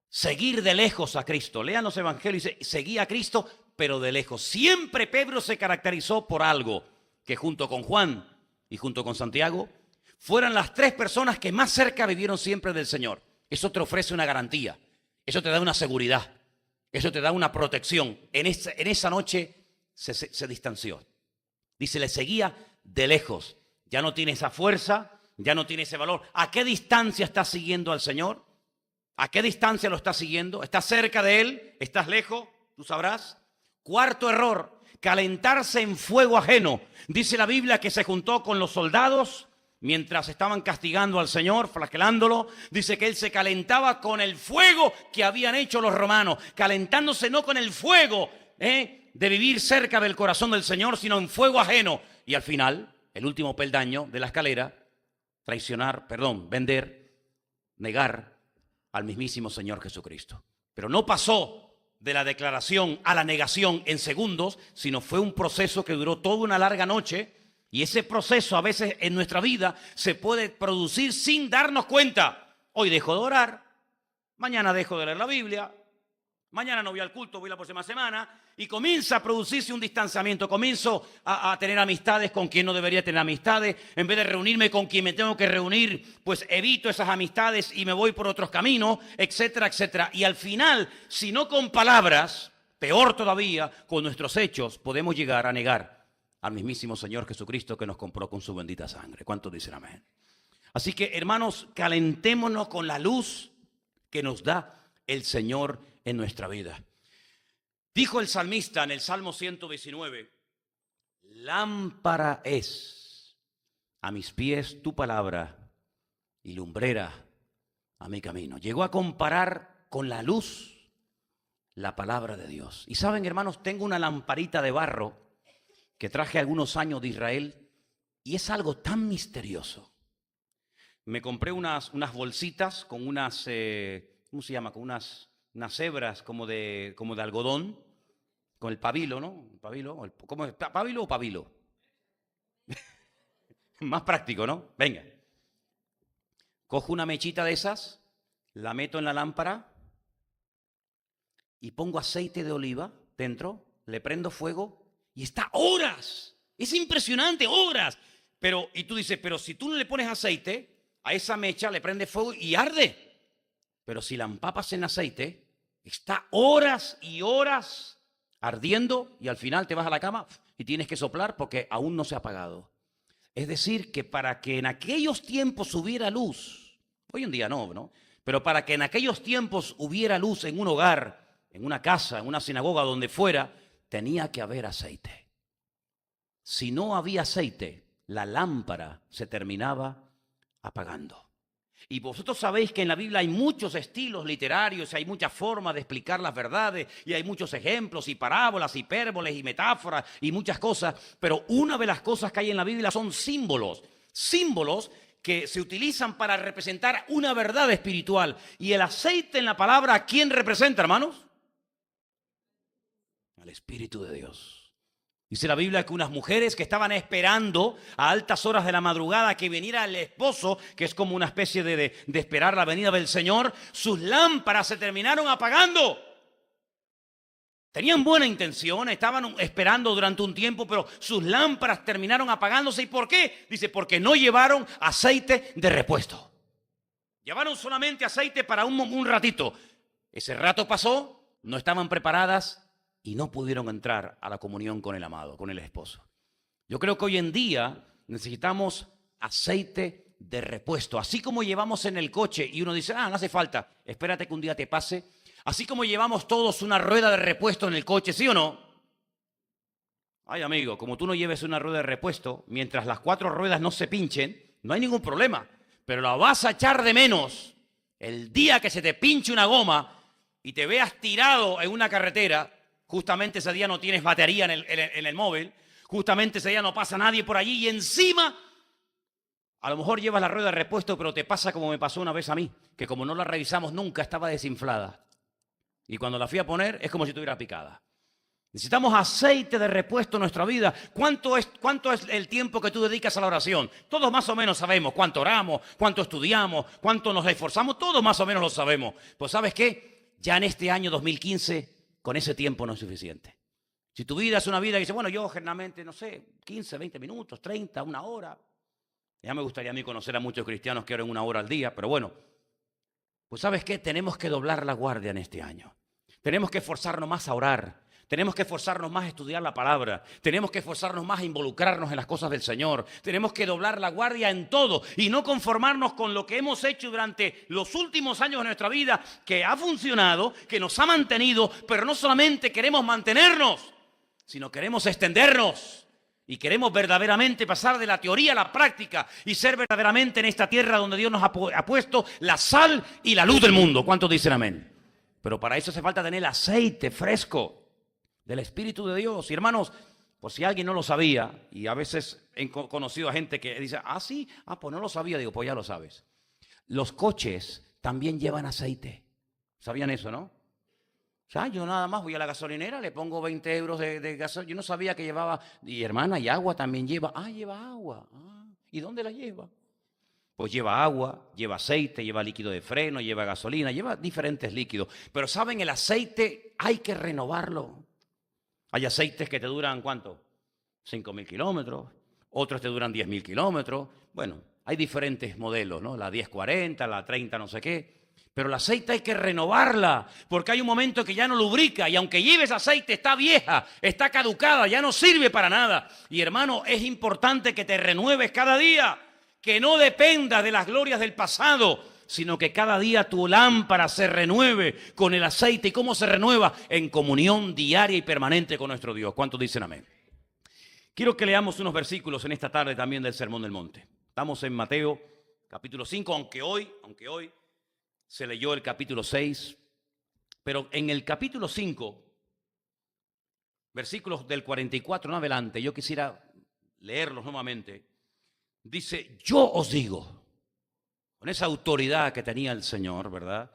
seguir de lejos a Cristo. Lean los evangelios y dice, seguí a Cristo, pero de lejos. Siempre Pedro se caracterizó por algo, que junto con Juan y junto con Santiago, fueran las 3 personas que más cerca vivieron siempre del Señor. Eso te ofrece una garantía, eso te da una seguridad, eso te da una protección. En esa noche se distanció. Dice, le seguía de lejos. Ya no tiene esa fuerza, ya no tiene ese valor. ¿A qué distancia estás siguiendo al Señor? ¿A qué distancia lo estás siguiendo? ¿Estás cerca de Él? ¿Estás lejos? Tú sabrás. Cuarto error, calentarse en fuego ajeno. Dice la Biblia que se juntó con los soldados mientras estaban castigando al Señor, flagelándolo. Dice que Él se calentaba con el fuego que habían hecho los romanos, calentándose no con el fuego de vivir cerca del corazón del Señor, sino en fuego ajeno. Y al final, el último peldaño de la escalera, vender, negar al mismísimo Señor Jesucristo. Pero no pasó de la declaración a la negación en segundos, sino fue un proceso que duró toda una larga noche. Y ese proceso a veces en nuestra vida se puede producir sin darnos cuenta. Hoy dejo de orar, mañana dejo de leer la Biblia, Mañana no voy al culto, voy la próxima semana. Y comienza a producirse un distanciamiento. Comienzo a tener amistades con quien no debería tener amistades. En vez de reunirme con quien me tengo que reunir, pues evito esas amistades y me voy por otros caminos, etcétera, etcétera. Y al final, si no con palabras, peor todavía, con nuestros hechos, podemos llegar a negar al mismísimo Señor Jesucristo que nos compró con su bendita sangre. ¿Cuántos dicen amén? Así que, hermanos, calentémonos con la luz que nos da el Señor en nuestra vida. Dijo el salmista en el Salmo 119, lámpara es a mis pies tu palabra y lumbrera a mi camino. Llegó a comparar con la luz la palabra de Dios. Y saben, hermanos, tengo una lamparita de barro que traje algunos años de Israel y es algo tan misterioso. Me compré unas bolsitas con unas, ¿cómo se llama? Con unas hebras como de algodón, con el pabilo, ¿no? ¿Pabilo? ¿Cómo es? ¿Pabilo o pabilo? Más práctico, ¿no? Venga. Cojo una mechita de esas, la meto en la lámpara y pongo aceite de oliva dentro, le prendo fuego y está horas. Es impresionante, horas. Pero, y tú dices, pero si tú no le pones aceite, a esa mecha le prende fuego y arde. Pero si la empapas en aceite, está horas y horas ardiendo y al final te vas a la cama y tienes que soplar porque aún no se ha apagado. Es decir, que para que en aquellos tiempos hubiera luz, hoy en día no, pero para que en aquellos tiempos hubiera luz en un hogar, en una casa, en una sinagoga, donde fuera, tenía que haber aceite. Si no había aceite, la lámpara se terminaba apagando. Y vosotros sabéis que en la Biblia hay muchos estilos literarios, hay muchas formas de explicar las verdades, y hay muchos ejemplos, y parábolas, hipérboles, y metáforas, y muchas cosas. Pero una de las cosas que hay en la Biblia son símbolos. Símbolos que se utilizan para representar una verdad espiritual. Y el aceite en la palabra, ¿a quién representa, hermanos? Al Espíritu de Dios. Dice la Biblia que unas mujeres que estaban esperando a altas horas de la madrugada que viniera el esposo, que es como una especie de esperar la venida del Señor, sus lámparas se terminaron apagando. Tenían buena intención, estaban esperando durante un tiempo, pero sus lámparas terminaron apagándose. ¿Y por qué? Dice, porque no llevaron aceite de repuesto. Llevaron solamente aceite para un ratito. Ese rato pasó, no estaban preparadas y no pudieron entrar a la comunión con el amado, con el esposo. Yo creo que hoy en día necesitamos aceite de repuesto. Así como llevamos en el coche y uno dice, no hace falta, espérate que un día te pase. Así como llevamos todos una rueda de repuesto en el coche, ¿sí o no? Ay, amigo, como tú no lleves una rueda de repuesto, mientras las 4 ruedas no se pinchen, no hay ningún problema. Pero la vas a echar de menos el día que se te pinche una goma y te veas tirado en una carretera. Justamente ese día no tienes batería en el móvil. Justamente ese día no pasa nadie por allí. Y encima, a lo mejor llevas la rueda de repuesto, pero te pasa como me pasó una vez a mí. Que como no la revisamos nunca, estaba desinflada. Y cuando la fui a poner, es como si estuviera picada. Necesitamos aceite de repuesto en nuestra vida. ¿Cuánto es el tiempo que tú dedicas a la oración? Todos más o menos sabemos cuánto oramos, cuánto estudiamos, cuánto nos esforzamos. Todos más o menos lo sabemos. Pues ¿sabes qué? Ya en este año 2015... con ese tiempo no es suficiente. Si tu vida es una vida que dice, bueno, yo generalmente, no sé, 15, 20 minutos, 30, una hora. Ya me gustaría a mí conocer a muchos cristianos que oran 1 hora al día, pero bueno. Pues ¿sabes qué? Tenemos que doblar la guardia en este año. Tenemos que esforzarnos más a orar. Tenemos que esforzarnos más a estudiar la palabra. Tenemos que esforzarnos más a involucrarnos en las cosas del Señor. Tenemos que doblar la guardia en todo y no conformarnos con lo que hemos hecho durante los últimos años de nuestra vida, que ha funcionado, que nos ha mantenido, pero no solamente queremos mantenernos, sino queremos extendernos y queremos verdaderamente pasar de la teoría a la práctica y ser verdaderamente en esta tierra donde Dios nos ha puesto la sal y la luz del mundo. ¿Cuántos dicen amén? Pero para eso hace falta tener el aceite fresco del Espíritu de Dios. Y hermanos, por si alguien no lo sabía, y a veces he conocido a gente que dice, sí, pues no lo sabía. Digo, pues ya lo sabes. Los coches también llevan aceite. ¿Sabían eso, no? O sea, yo nada más voy a la gasolinera, le pongo 20 euros de gasolina. Yo no sabía que llevaba, y hermana, y agua también lleva. Lleva agua. ¿Y dónde la lleva? Pues lleva agua, lleva aceite, lleva líquido de freno, lleva gasolina, lleva diferentes líquidos. Pero ¿saben? El aceite hay que renovarlo. Hay aceites que te duran, ¿cuánto? 5.000 kilómetros. Otros te duran 10.000 kilómetros. Bueno, hay diferentes modelos, ¿no? La 1040, la 30 no sé qué. Pero el aceite hay que renovarla, porque hay un momento que ya no lubrica y aunque lleves aceite está vieja, está caducada, ya no sirve para nada. Y hermano, es importante que te renueves cada día, que no dependa de las glorias del pasado, sino que cada día tu lámpara se renueve con el aceite. ¿Y cómo se renueva? En comunión diaria y permanente con nuestro Dios. ¿Cuántos dicen amén? Quiero que leamos unos versículos en esta tarde también del Sermón del Monte. Estamos en Mateo capítulo 5, aunque hoy se leyó el capítulo 6, pero en el capítulo 5, versículos del 44 en adelante, yo quisiera leerlos nuevamente. Dice, yo os digo, con esa autoridad que tenía el Señor, ¿verdad?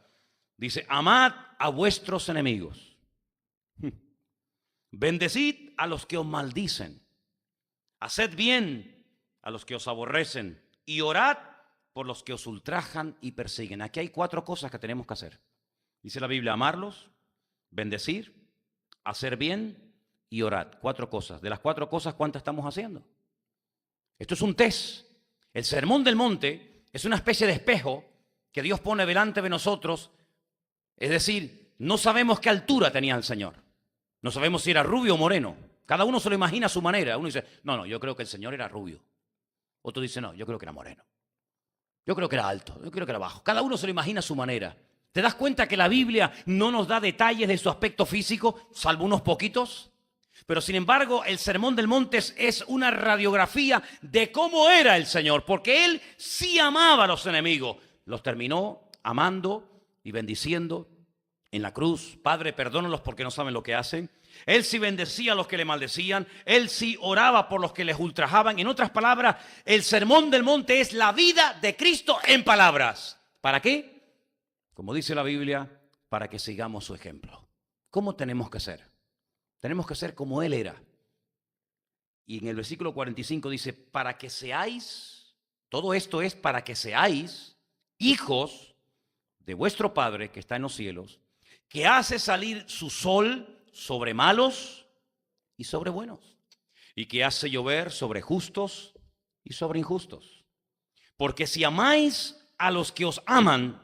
Dice, amad a vuestros enemigos, bendecid a los que os maldicen, haced bien a los que os aborrecen y orad por los que os ultrajan y persiguen. Aquí hay 4 cosas que tenemos que hacer. Dice la Biblia, amarlos, bendecir, hacer bien y orar. 4 cosas. De las 4 cosas, ¿cuántas estamos haciendo? Esto es un test. El Sermón del Monte es una especie de espejo que Dios pone delante de nosotros. Es decir, no sabemos qué altura tenía el Señor. No sabemos si era rubio o moreno. Cada uno se lo imagina a su manera. Uno dice, no, yo creo que el Señor era rubio. Otro dice, no, yo creo que era moreno. Yo creo que era alto, yo creo que era bajo. Cada uno se lo imagina a su manera. ¿Te das cuenta que la Biblia no nos da detalles de su aspecto físico, salvo unos poquitos? Pero sin embargo, el Sermón del Monte es una radiografía de cómo era el Señor, porque Él sí amaba a los enemigos. Los terminó amando y bendiciendo en la cruz. Padre, perdónalos porque no saben lo que hacen. Él sí bendecía a los que le maldecían. Él sí oraba por los que les ultrajaban. En otras palabras, el Sermón del Monte es la vida de Cristo en palabras. ¿Para qué? Como dice la Biblia, para que sigamos su ejemplo. ¿Cómo tenemos que ser? Tenemos que ser como Él era. Y en el versículo 45 dice, para que seáis, todo esto es para que seáis hijos de vuestro Padre que está en los cielos, que hace salir su sol sobre malos y sobre buenos, y que hace llover sobre justos y sobre injustos. Porque si amáis a los que os aman,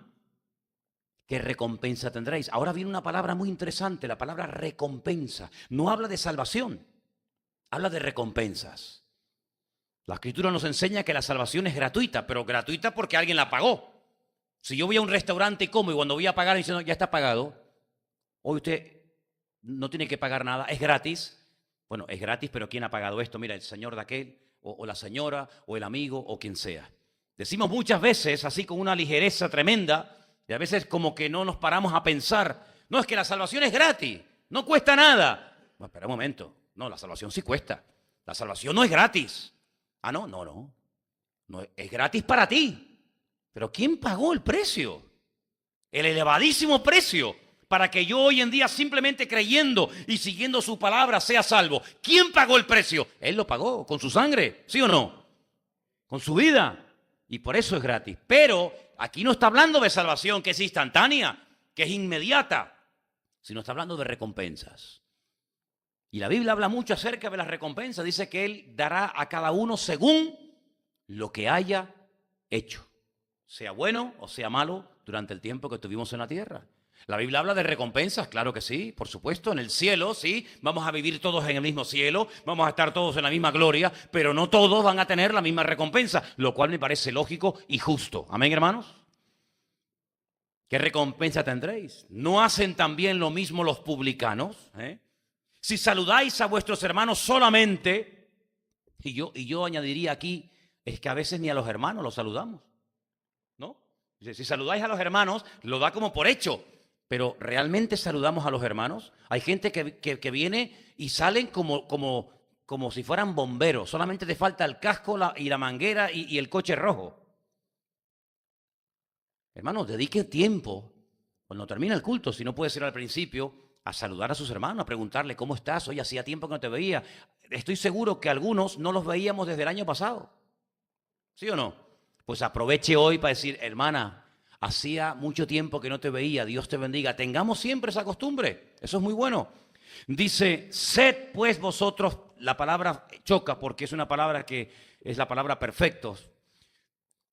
¿qué recompensa tendréis? Ahora viene una palabra muy interesante, la palabra recompensa. No habla de salvación, habla de recompensas. La Escritura nos enseña que la salvación es gratuita, pero gratuita porque alguien la pagó. Si yo voy a un restaurante y como, y cuando voy a pagar, diciendo, ya está pagado, hoy usted no tiene que pagar nada, es gratis. Bueno, es gratis, pero ¿quién ha pagado esto? Mira, el señor de aquel, o la señora, o el amigo, o quien sea. Decimos muchas veces, así con una ligereza tremenda, y a veces como que no nos paramos a pensar, no, es que la salvación es gratis, no cuesta nada. No, espera un momento, no, la salvación sí cuesta. La salvación no es gratis. Ah, no, es gratis para ti. Pero ¿quién pagó el precio? El elevadísimo precio para que yo hoy en día simplemente creyendo y siguiendo su palabra sea salvo. ¿Quién pagó el precio? Él lo pagó con su sangre, ¿sí o no? Con su vida. Y por eso es gratis. Pero aquí no está hablando de salvación que es instantánea, que es inmediata, sino está hablando de recompensas. Y la Biblia habla mucho acerca de las recompensas. Dice que Él dará a cada uno según lo que haya hecho, sea bueno o sea malo, durante el tiempo que estuvimos en la tierra. La Biblia habla de recompensas, claro que sí, por supuesto, en el cielo, sí, vamos a vivir todos en el mismo cielo, vamos a estar todos en la misma gloria, pero no todos van a tener la misma recompensa, lo cual me parece lógico y justo. ¿Amén, hermanos? ¿Qué recompensa tendréis? ¿No hacen también lo mismo los publicanos? Si saludáis a vuestros hermanos solamente, y yo añadiría aquí, es que a veces ni a los hermanos los saludamos, ¿no? Si saludáis a los hermanos, lo da como por hecho. Pero ¿realmente saludamos a los hermanos? Hay gente que viene y salen como si fueran bomberos. Solamente te falta el casco y la manguera y el coche rojo. Hermanos, dedique tiempo, cuando termina el culto, si no puede ser al principio, a saludar a sus hermanos, a preguntarle cómo estás. Oye, hacía tiempo que no te veía. Estoy seguro que algunos no los veíamos desde el año pasado. ¿Sí o no? Pues aproveche hoy para decir, hermana, hacía mucho tiempo que no te veía, Dios te bendiga. Tengamos siempre esa costumbre, eso es muy bueno. Dice, sed pues vosotros, la palabra choca porque es una palabra que es la palabra perfectos,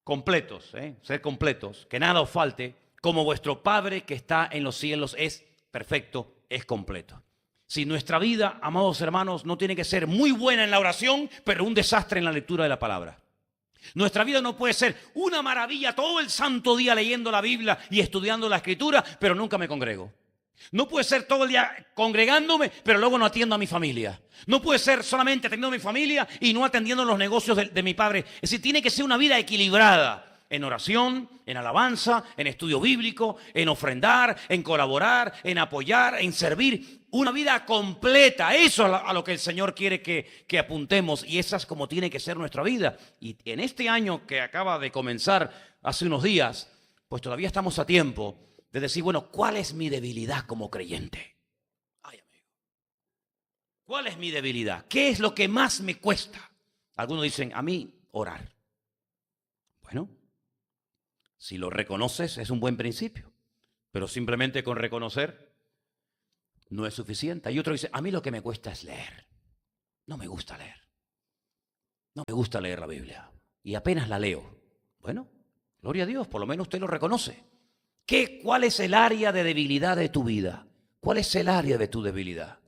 completos, ser completos, que nada os falte, como vuestro Padre que está en los cielos es perfecto, es completo. Si nuestra vida, amados hermanos, no tiene que ser muy buena en la oración, pero un desastre en la lectura de la palabra. Nuestra vida no puede ser una maravilla todo el santo día leyendo la Biblia y estudiando la Escritura, pero nunca me congrego. No puede ser todo el día congregándome, pero luego no atiendo a mi familia. No puede ser solamente atendiendo a mi familia y no atendiendo los negocios de mi padre. Es decir, tiene que ser una vida equilibrada en oración, en alabanza, en estudio bíblico, en ofrendar, en colaborar, en apoyar, en servir. Una vida completa. Eso es a lo que el Señor quiere que apuntemos, y esa es como tiene que ser nuestra vida. Y en este año que acaba de comenzar hace unos días, pues todavía estamos a tiempo de decir, bueno, ¿cuál es mi debilidad como creyente? Ay, amigo. ¿Cuál es mi debilidad? ¿Qué es lo que más me cuesta? Algunos dicen, a mí, orar. Bueno, si lo reconoces es un buen principio, pero simplemente con reconocer no es suficiente. Y otro dice, a mí lo que me cuesta es leer. No me gusta leer. No me gusta leer la Biblia. Y apenas la leo. Bueno, gloria a Dios, por lo menos usted lo reconoce. ¿Cuál es el área de debilidad de tu vida? ¿Cuál es el área de tu debilidad?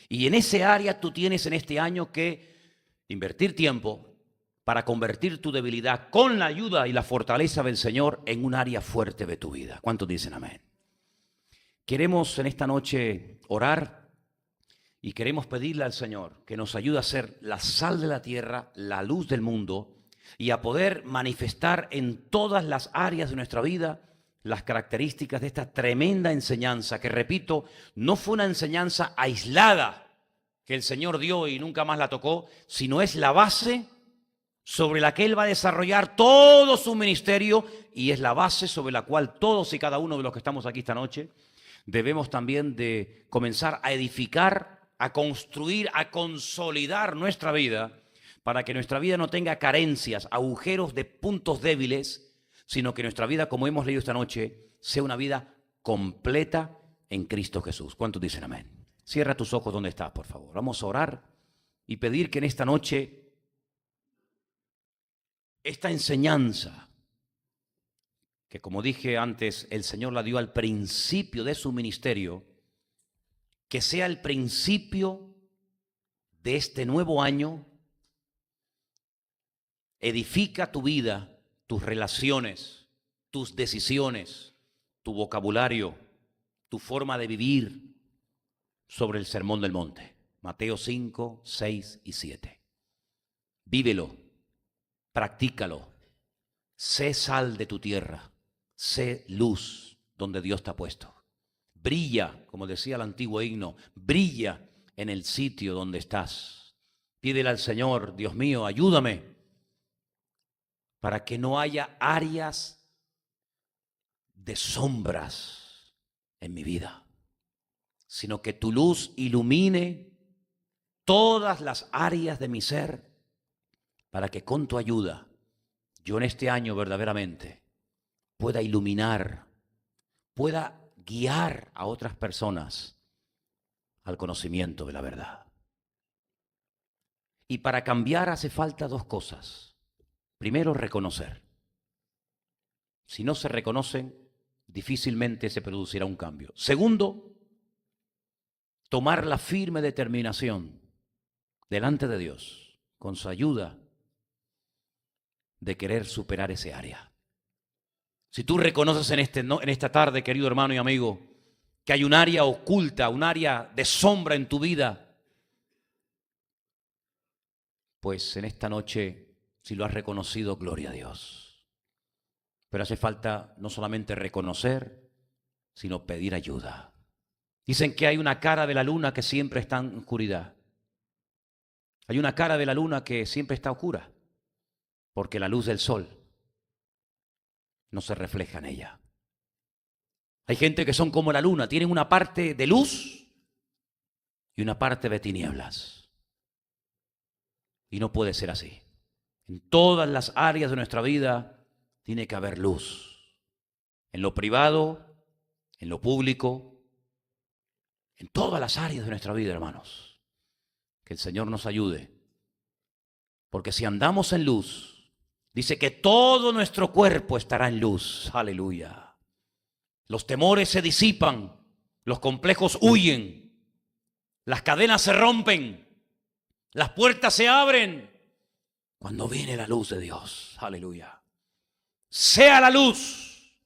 Y en ese área tú tienes en este año que invertir tiempo para convertir tu debilidad con la ayuda y la fortaleza del Señor en un área fuerte de tu vida. ¿Cuántos dicen amén? Queremos en esta noche orar y queremos pedirle al Señor que nos ayude a ser la sal de la tierra, la luz del mundo, y a poder manifestar en todas las áreas de nuestra vida las características de esta tremenda enseñanza, que repito, no fue una enseñanza aislada que el Señor dio y nunca más la tocó, sino es la base sobre la que Él va a desarrollar todo su ministerio, y es la base sobre la cual todos y cada uno de los que estamos aquí esta noche debemos también de comenzar a edificar, a construir, a consolidar nuestra vida, para que nuestra vida no tenga carencias, agujeros de puntos débiles, sino que nuestra vida, como hemos leído esta noche, sea una vida completa en Cristo Jesús. ¿Cuántos dicen amén? Cierra tus ojos donde estás, por favor. Vamos a orar y pedir que en esta noche esta enseñanza, que como dije antes, el Señor la dio al principio de su ministerio, que sea el principio de este nuevo año. Edifica tu vida, tus relaciones, tus decisiones, tu vocabulario, tu forma de vivir sobre el Sermón del Monte. Mateo 5, 6 y 7. Vívelo, practícalo, sé sal de tu tierra, sé luz donde Dios te ha puesto. Brilla, como decía el antiguo himno, brilla en el sitio donde estás. Pídele al Señor, Dios mío, ayúdame, para que no haya áreas de sombras en mi vida, sino que tu luz ilumine todas las áreas de mi ser, para que con tu ayuda yo en este año verdaderamente pueda iluminar, pueda guiar a otras personas al conocimiento de la verdad. Y para cambiar hace falta dos cosas. Primero, reconocer. Si no se reconocen, difícilmente se producirá un cambio. Segundo, tomar la firme determinación delante de Dios, con su ayuda, de querer superar ese área. Si tú reconoces en esta tarde, querido hermano y amigo, que hay un área oculta, un área de sombra en tu vida, pues en esta noche, si lo has reconocido, gloria a Dios. Pero hace falta no solamente reconocer, sino pedir ayuda. Dicen que hay una cara de la luna que siempre está en oscuridad. Hay una cara de la luna que siempre está oscura, porque la luz del sol no se refleja en ella. Hay gente que son como la luna, tienen una parte de luz y una parte de tinieblas. Y no puede ser así. En todas las áreas de nuestra vida tiene que haber luz. En lo privado, en lo público, en todas las áreas de nuestra vida, hermanos. Que el Señor nos ayude. Porque si andamos en luz, dice que todo nuestro cuerpo estará en luz. Aleluya. Los temores se disipan, los complejos huyen, las cadenas se rompen, las puertas se abren cuando viene la luz de Dios. Aleluya. Sea la luz.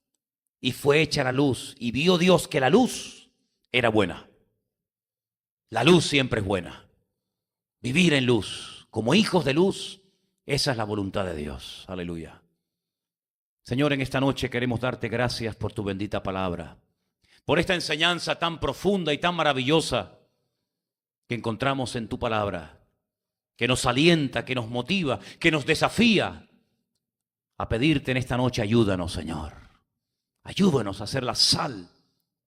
Y fue hecha la luz, y vio Dios que la luz era buena. La luz siempre es buena. Vivir en luz, como hijos de luz, esa es la voluntad de Dios. Aleluya. Señor, en esta noche queremos darte gracias por tu bendita palabra, por esta enseñanza tan profunda y tan maravillosa que encontramos en tu palabra, que nos alienta, que nos motiva, que nos desafía a pedirte en esta noche, ayúdanos, Señor. Ayúdanos a ser la sal,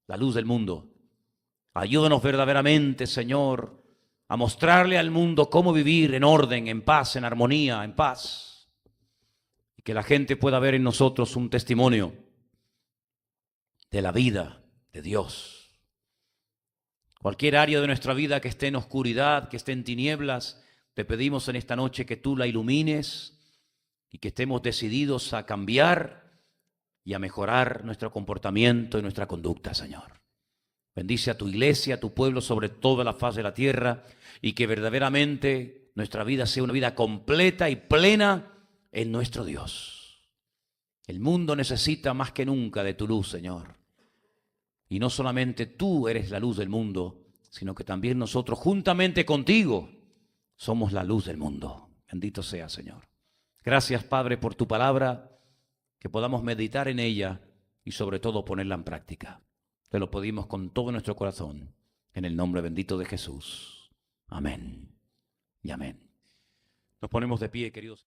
la luz del mundo. Ayúdanos verdaderamente, Señor, a mostrarle al mundo cómo vivir en orden, en paz, en armonía, en paz. Y que la gente pueda ver en nosotros un testimonio de la vida de Dios. Cualquier área de nuestra vida que esté en oscuridad, que esté en tinieblas, te pedimos en esta noche que tú la ilumines y que estemos decididos a cambiar y a mejorar nuestro comportamiento y nuestra conducta, Señor. Bendice a tu iglesia, a tu pueblo sobre toda la faz de la tierra, y que verdaderamente nuestra vida sea una vida completa y plena en nuestro Dios. El mundo necesita más que nunca de tu luz, Señor. Y no solamente tú eres la luz del mundo, sino que también nosotros juntamente contigo somos la luz del mundo. Bendito sea, Señor. Gracias, Padre, por tu palabra, que podamos meditar en ella y sobre todo ponerla en práctica. Te lo pedimos con todo nuestro corazón, en el nombre bendito de Jesús. Amén y amén. Nos ponemos de pie, queridos.